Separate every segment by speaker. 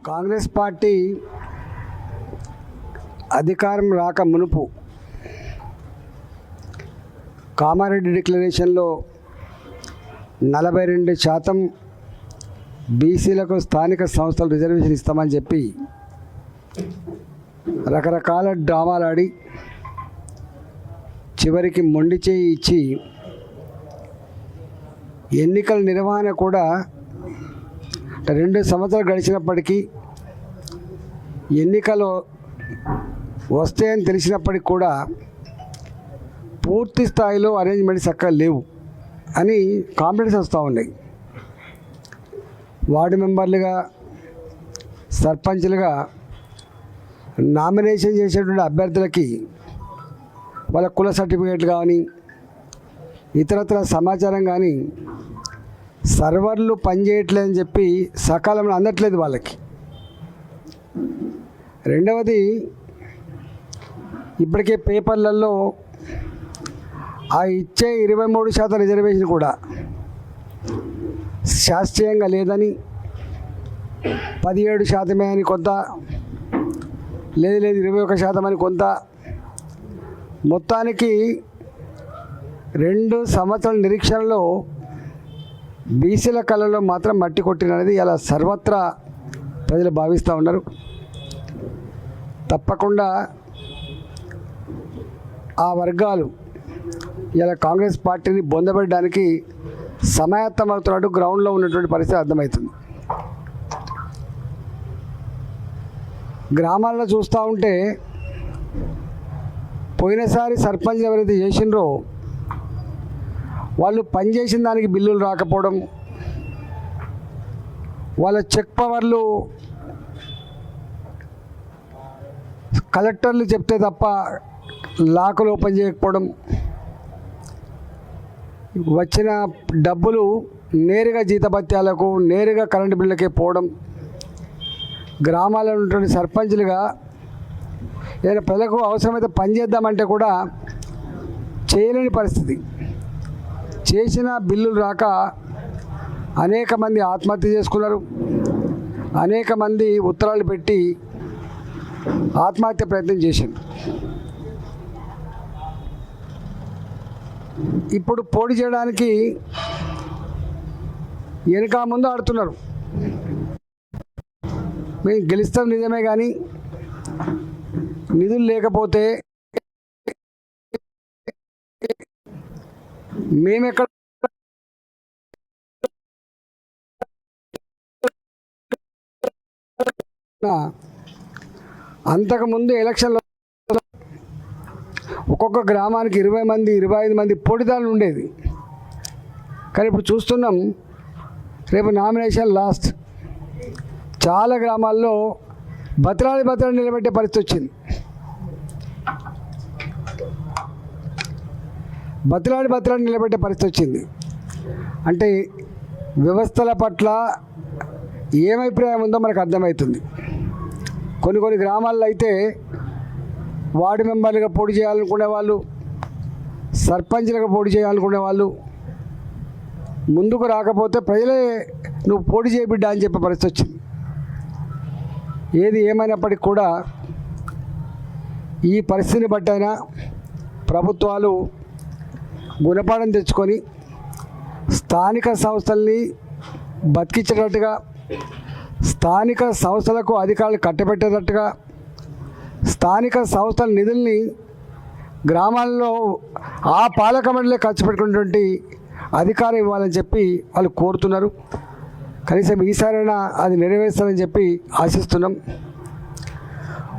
Speaker 1: Congress party అధికారం రాక మునుపు కామారెడ్డి డిక్లరేషన్లో 42% బీసీలకు స్థానిక సంస్థలు రిజర్వేషన్ ఇస్తామని చెప్పి రకరకాల డ్రామాలు ఆడి చివరికి మొండి చేయి ఇచ్చి ఎన్నికల నిర్వహణ కూడా 2 సంవత్సరాలు గడిచినప్పటికీ ఎన్నికలు వస్తాయని తెలిసినప్పటికీ కూడా పూర్తి స్థాయిలో అరేంజ్మెంట్స్ చక్కగా లేవు అని కాంప్లైంట్స్ వస్తూ ఉన్నాయి. వార్డు మెంబర్లుగా సర్పంచ్లుగా నామినేషన్ చేసేటువంటి అభ్యర్థులకి వాళ్ళ కుల సర్టిఫికేట్లు కానీ ఇతరత్ర సమాచారం కానీ సర్వర్లు పనిచేయట్లేదని చెప్పి సకాలంలో అందట్లేదు వాళ్ళకి. రెండవది, ఇప్పటికే పేపర్లలో ఆ ఇచ్చే 23% రిజర్వేషన్ కూడా శాస్త్రీయంగా లేదని, 17% అని కొంత, లేదు 21% అని కొంత, మొత్తానికి 2 సంవత్సరాల నిరీక్షణలో బీసీల కళలో మాత్రం మట్టి కొట్టినది ఇలా సర్వత్రా ప్రజలు భావిస్తూ ఉన్నారు. తప్పకుండా ఆ వర్గాలు ఇలా కాంగ్రెస్ పార్టీని బొందబెట్టడానికి సమాయత్తమవుతున్నట్టు గ్రౌండ్లో ఉన్నటువంటి పరిస్థితి అర్థమవుతుంది. గ్రామాల్లో చూస్తూ ఉంటే పోయినసారి సర్పంచ్ ఎవరైతే చేసినరో వాళ్ళు పనిచేసిన దానికి బిల్లులు రాకపోవడం, వాళ్ళ చెక్ పవర్లు కలెక్టర్లు చెప్తే తప్ప లాకులు ఓపెన్ చేయకపోవడం, వచ్చిన డబ్బులు నేరుగా జీతభత్యాలకు నేరుగా కరెంటు బిల్లులకే పోవడం, గ్రామాల్లో ఉన్నటువంటి సర్పంచ్లుగా ఏదైనా ప్రజలకు అవసరమైతే పని చేద్దామంటే కూడా చేయలేని పరిస్థితి. చేసిన బిల్లులు రాక అనేక మంది ఆత్మహత్య చేసుకున్నారు, అనేక మంది ఉత్తరాలు పెట్టి ఆత్మహత్య ప్రయత్నం చేశారు. ఇప్పుడు పోటీ చేయడానికి వెనక ముందు ఆడుతున్నారు. మేము గెలుస్తాం నిజమే, కానీ నిధులు లేకపోతే మేమెక్కడ అంతకుముందు ఎలక్షన్లో ఒక్కొక్క గ్రామానికి 20 మంది 25 మంది పోటీదారులు ఉండేది. కానీ ఇప్పుడు చూస్తున్నాం, రేపు నామినేషన్ లాస్ట్, చాలా గ్రామాల్లో బతలాడి నిలబెట్టే పరిస్థితి వచ్చింది. బతలాడి నిలబెట్టే పరిస్థితి వచ్చింది. అంటే వ్యవస్థల పట్ల ఏం అభిప్రాయం ఉందో మనకు అర్థమవుతుంది. కొన్ని గ్రామాల్లో అయితే వార్డు మెంబర్లుగా పోటీ చేయాలనుకునే వాళ్ళు, సర్పంచ్లుగా పోటీ చేయాలనుకునే వాళ్ళు ముందుకు రాకపోతే ప్రజలే నువ్వు పోటీ చేయబిడ్డా అని చెప్పే పరిస్థితి వచ్చింది. ఏది ఏమైనప్పటికీ కూడా ఈ పరిస్థితిని బట్టైనా ప్రభుత్వాలు గుణపాఠం తెచ్చుకొని స్థానిక సంస్థల్ని బతికించేటట్టుగా, స్థానిక సంస్థలకు అధికారులు కట్టబెట్టేటట్టుగా, స్థానిక సంస్థల నిధుల్ని గ్రామాల్లో ఆ పాలక మండలే ఖర్చు పెట్టుకున్నటువంటి అధికారం ఇవ్వాలని చెప్పి వాళ్ళు కోరుతున్నారు. కనీసం ఈసారైనా అది నెరవేర్చాలని చెప్పి ఆశిస్తున్నాం.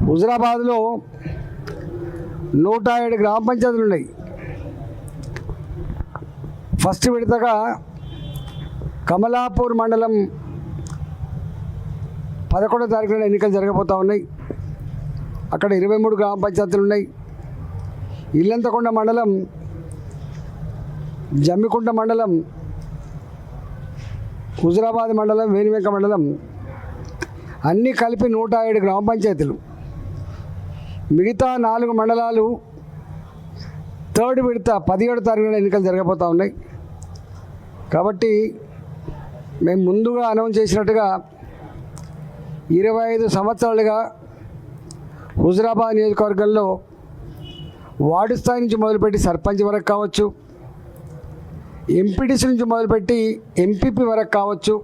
Speaker 1: హుజరాబాద్లో 107 గ్రామ పంచాయతీలు ఉన్నాయి. ఫస్ట్ విడతగా కమలాపూర్ మండలం 11వ తారీఖున ఎన్నికలు జరగబోతూ ఉన్నాయి. అక్కడ 23 గ్రామ పంచాయతీలు ఉన్నాయి. ఇల్లంతకొండ మండలం, జమ్మికుంట మండలం, హుజరాబాద్ మండలం, వేణివెంక మండలం అన్నీ కలిపి 107 గ్రామ పంచాయతీలు. మిగతా 4 మండలాలు థర్డ్ విడత 17వ తారీఖున ఎన్నికలు జరగబోతూ ఉన్నాయి. కాబట్టి మేము ముందుగా అనౌన్స్ చేసినట్టుగా 25 సంవత్సరాలుగా హుజురాబాద్ నియోజకవర్గంలో వార్డు స్థాయి నుంచి మొదలుపెట్టి సర్పంచ్ వరకు కావచ్చు, ఎంపీటీసీ నుంచి మొదలుపెట్టి ఎంపీపీ వరకు కావచ్చు,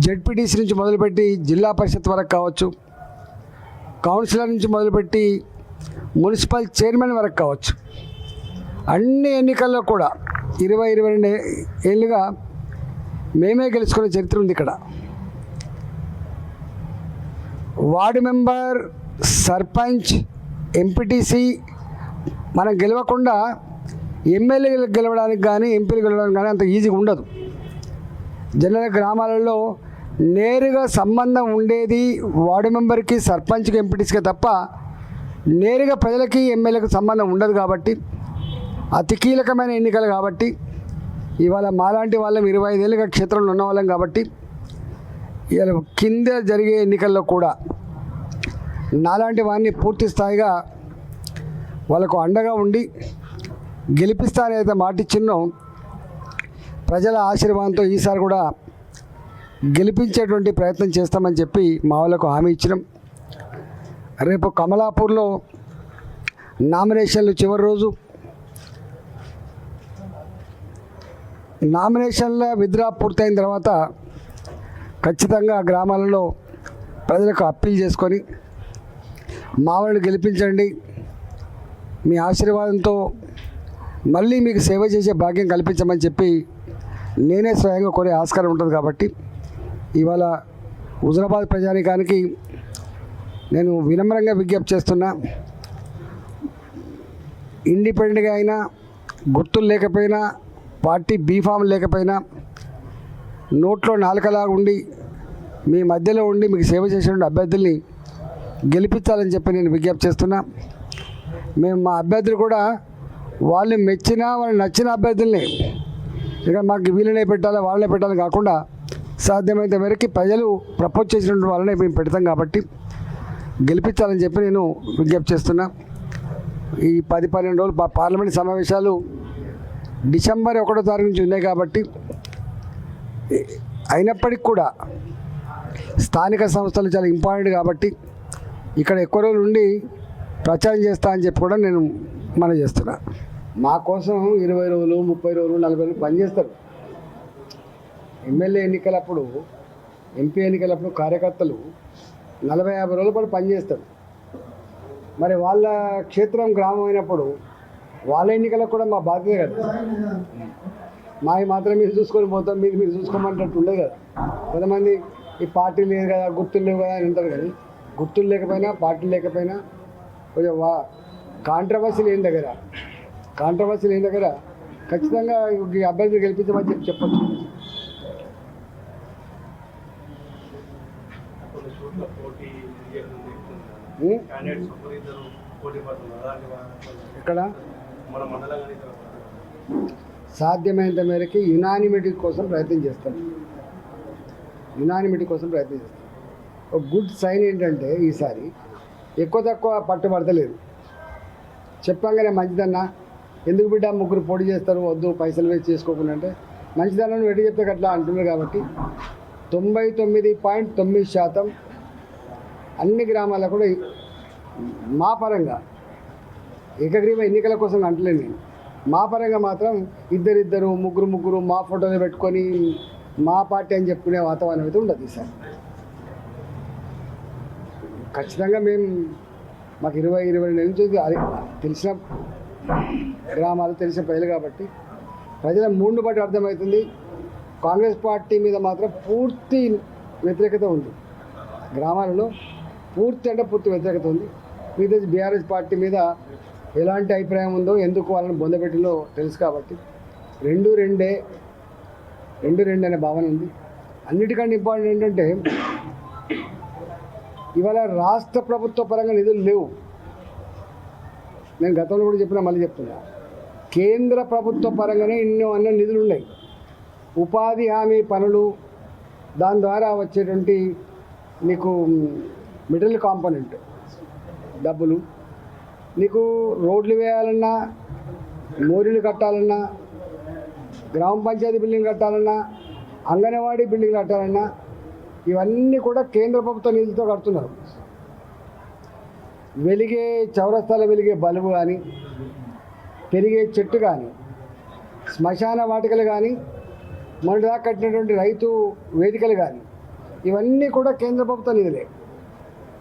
Speaker 1: జెడ్పీటీసీ నుంచి మొదలుపెట్టి జిల్లా పరిషత్ వరకు కావచ్చు, కౌన్సిలర్ నుంచి మొదలుపెట్టి మున్సిపల్ చైర్మన్ వరకు కావచ్చు, అన్ని ఎన్నికల్లో కూడా 22 ఏళ్ళుగా మేమే గెలుచుకునే చరిత్ర ఉంది. ఇక్కడ వార్డు మెంబర్, సర్పంచ్, ఎంపీటీసీ మనం గెలవకుండా ఎమ్మెల్యేలు గెలవడానికి కానీ ఎంపీలు గెలవడానికి కానీ అంత ఈజీగా ఉండదు. జనరల్ గ్రామాలలో నేరుగా సంబంధం ఉండేది వార్డు మెంబర్కి, సర్పంచ్కి, ఎంపీటీసీకి తప్ప నేరుగా ప్రజలకి ఎమ్మెల్యేకి సంబంధం ఉండదు. కాబట్టి అతి కీలకమైన ఎన్నికలు కాబట్టి ఇవాళ మాలాంటి వాళ్ళం 25 ఏళ్ళుగా క్షేత్రంలో ఉన్న వాళ్ళం కాబట్టి ఇవాళ కింద జరిగే ఎన్నికల్లో కూడా నాలాంటి వారిని పూర్తి స్థాయిగా వాళ్ళకు అండగా ఉండి గెలిపిస్తానైతే మాటిచ్చిన్నో ప్రజల ఆశీర్వాదంతో ఈసారి కూడా గెలిపించేటువంటి ప్రయత్నం చేస్తామని చెప్పి మా వాళ్ళకు హామీ ఇచ్చినాం. రేపు కమలాపూర్లో నామినేషన్లు చివరి రోజు. నామినేషన్ల విత్డ్రా పూర్తయిన తర్వాత ఖచ్చితంగా గ్రామాలలో ప్రజలకు అప్పీల్ చేసుకొని మా వాళ్ళు గెలిపించండి, మీ ఆశీర్వాదంతో మళ్ళీ మీకు సేవ చేసే భాగ్యం కల్పించమని చెప్పి నేనే స్వయంగా కోరే ఆస్కారం ఉంటుంది. కాబట్టి ఇవాళ హుజురాబాద్ ప్రజానీకానికి నేను వినమ్రంగా విజ్ఞప్తి చేస్తున్నా. ఇండిపెండెంట్గా అయినా, గుర్తులు లేకపోయినా, పార్టీ బీఫామ్ లేకపోయినా, నోట్లో నాలుకలాగా ఉండి మీ మధ్యలో ఉండి మీకు సేవ చేసిన అభ్యర్థుల్ని గెలిపించాలని చెప్పి నేను విజ్ఞప్తి చేస్తున్నా. మేము మా అభ్యర్థులు కూడా వాళ్ళు మెచ్చిన, వాళ్ళు నచ్చిన అభ్యర్థుల్ని ఇక మాకు వీళ్ళనే పెట్టాలి, వాళ్ళనే పెట్టాలని కాకుండా సాధ్యమైనంత మేరకి ప్రజలు ప్రపోజ్ చేసినటువంటి వాళ్ళనే మేము పెడతాం కాబట్టి గెలిపించాలని చెప్పి నేను విజ్ఞప్తి చేస్తున్నా. ఈ 10-12 రోజులు పార్లమెంట్ సమావేశాలు డిసెంబర్ 1వ తారీఖు నుంచి ఉన్నాయి కాబట్టి అయినప్పటికీ కూడా స్థానిక సంస్థలు చాలా ఇంపార్టెంట్ కాబట్టి ఇక్కడ ఎక్కువ రోజులు ఉండి ప్రచారం చేస్తా అని చెప్పి కూడా నేను మనవి చేస్తున్నా. మా కోసం 20 రోజులు, 30 రోజులు, 40 రోజులు పనిచేస్తారు. ఎమ్మెల్యే ఎన్నికలప్పుడు, ఎంపీ ఎన్నికలప్పుడు కార్యకర్తలు 40-50 రోజుల పాటు పనిచేస్తారు. మరి వాళ్ళ క్షేత్రం గ్రామం అయినప్పుడు వాళ్ళ ఎన్నికలకు కూడా మా బాధ్యత కదా. మావి మాత్రం మీరు చూసుకొని పోతాం, మీరు చూసుకోమంటట్టు ఉండదు కదా. కొంతమంది ఈ పార్టీ లేదు కదా, గుర్తులు లేవు కదా అని అంటారు. కానీ గుర్తులు లేకపోయినా, పార్టీలు లేకపోయినా కొంచెం కాంట్రవర్సీ లేని దగ్గర ఖచ్చితంగా ఈ అభ్యర్థి గెలిపించమని చెప్పచ్చు. ఇక్కడ సాధ్యమైనంత మేరకి యునానిమిటీ కోసం ప్రయత్నం చేస్తాం. ఒక గుడ్ సైన్ ఏంటంటే ఈసారి ఎక్కువ తక్కువ పట్టుబడతలేదు. చెప్పంగానే మంచిదన్నా, ఎందుకు బిడ్డ ముగ్గురు పోటీ చేస్తారు, వద్దు పైసలు వేసి చేసుకోకుండా అంటే మంచిదన్నా నువ్వు ఎటు చెప్తే అట్లా అంటున్నారు. కాబట్టి 99.9% అన్ని గ్రామాల్లో కూడా మా పరంగా ఏకగ్రీవ ఎన్నికల కోసం అంటలేను నేను. మా పరంగా మాత్రం ఇద్దరు ముగ్గురు మా ఫోటోలు పెట్టుకొని మా పార్టీ అని చెప్పుకునే వాతావరణం అయితే ఉండదు ఈసారి. ఖచ్చితంగా మాకు 20-22 నెలల నుంచి తెలిసిన గ్రామాలు, తెలిసిన ప్రజలు కాబట్టి ప్రజల మూడును బట్టి అర్థమవుతుంది. కాంగ్రెస్ పార్టీ మీద మాత్రం పూర్తి వ్యతిరేకత ఉంది. గ్రామాలలో పూర్తి వ్యతిరేకత ఉంది. మిగతా బీఆర్ఎస్ పార్టీ మీద ఎలాంటి అభిప్రాయం ఉందో, ఎందుకు వాళ్ళని బొందబెట్టిలో తెలుసు. కాబట్టి రెండు రెండే అనే భావన ఉంది. అన్నిటికంటే ఇంపార్టెంట్ ఏంటంటే ఇవాళ రాష్ట్ర ప్రభుత్వ పరంగా నిధులు లేవు. నేను గతంలో కూడా చెప్పినా, మళ్ళీ చెప్తున్నా, కేంద్ర ప్రభుత్వ పరంగానే అన్న నిధులు ఉన్నాయి. ఉపాధి హామీ పనులు, దాని ద్వారా వచ్చేటువంటి నీకు మిడిల్ కాంపోనెంట్ డబ్బులు, నీకు రోడ్లు వేయాలన్నా, మోరీలు కట్టాలన్నా, గ్రామ పంచాయతీ బిల్డింగ్ కట్టాలన్నా, అంగన్వాడీ బిల్డింగ్ కట్టాలన్నా, ఇవన్నీ కూడా కేంద్ర ప్రభుత్వ నిధులతో కడుతున్నారు. వెలిగే చౌరస్తాలో వెలిగే బల్బు కానీ, పెరిగే చెట్టు కానీ, శ్మశాన వాటికలు కానీ, మొన్నటిదాకా కట్టినటువంటి రైతు వేదికలు కానీ, ఇవన్నీ కూడా కేంద్ర ప్రభుత్వ నిధులే.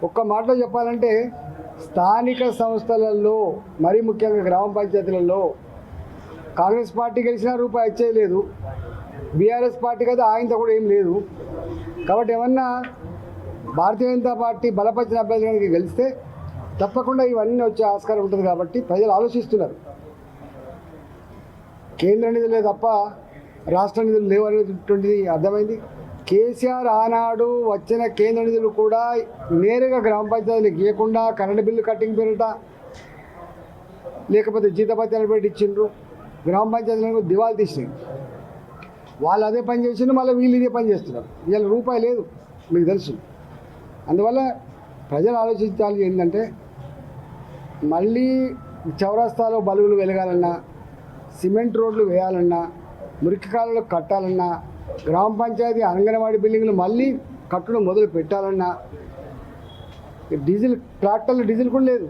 Speaker 1: ఒక్క మాటలో చెప్పాలంటే స్థానిక సంస్థలలో, మరీ ముఖ్యంగా గ్రామ పంచాయతీలలో కాంగ్రెస్ పార్టీ గెలిచినా రూపాయి ఇచ్చేది లేదు, బీఆర్ఎస్ పార్టీ కదా ఆయనతో కూడా ఏం లేదు. కాబట్టి ఏమన్నా భారతీయ జనతా పార్టీ బలపరిచిన అభ్యర్థులకి గెలిస్తే తప్పకుండా ఇవన్నీ వచ్చే ఆస్కారం ఉంటుంది. కాబట్టి ప్రజలు ఆలోచిస్తున్నారు. కేంద్ర నిధులే తప్ప రాష్ట్ర నిధులు లేవు అనేటువంటిది అర్థమైంది. కేసీఆర్ ఆనాడు వచ్చిన కేంద్ర నిధులు కూడా నేరుగా గ్రామ పంచాయతీలకు ఇవ్వకుండా కరెంటు బిల్లు కట్టింగ్ పేరిట, లేకపోతే జీతభత్యాలు పెట్టి ఇచ్చిండ్రు. గ్రామ పంచాయతీలకు దివాళీ తీసినాయి. వాళ్ళు అదే పని చేసిండ్రు, మళ్ళీ వీళ్ళు ఇదే పని చేస్తున్నారు. ఇవాళ రూపాయి లేదు, మీకు తెలుసు. అందువల్ల ప్రజలు ఆలోచించాలి ఏంటంటే, మళ్ళీ చౌరస్తాలో బల్బులు వెలగాలన్నా, సిమెంట్ రోడ్లు వేయాలన్నా, మురికి కాలువలు కట్టాలన్నా, గ్రామ పంచాయతీ అంగన్వాడీ బిల్డింగ్లు మళ్ళీ కట్టడం మొదలు పెట్టాలన్నా, ట్రాక్టర్లు డీజిల్ కూడా లేదు,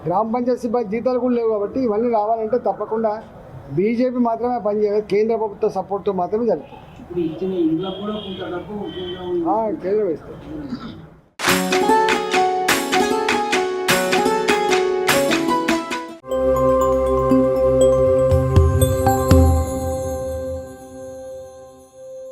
Speaker 1: గ్రామ పంచాయతీ సిబ్బంది జీతాలు కూడా లేవు. కాబట్టి ఇవన్నీ రావాలంటే తప్పకుండా బీజేపీ మాత్రమే పనిచేయాలి, కేంద్ర ప్రభుత్వ సపోర్ట్తో మాత్రమే జరుగుతుంది. కేంద్రం వేస్తారు.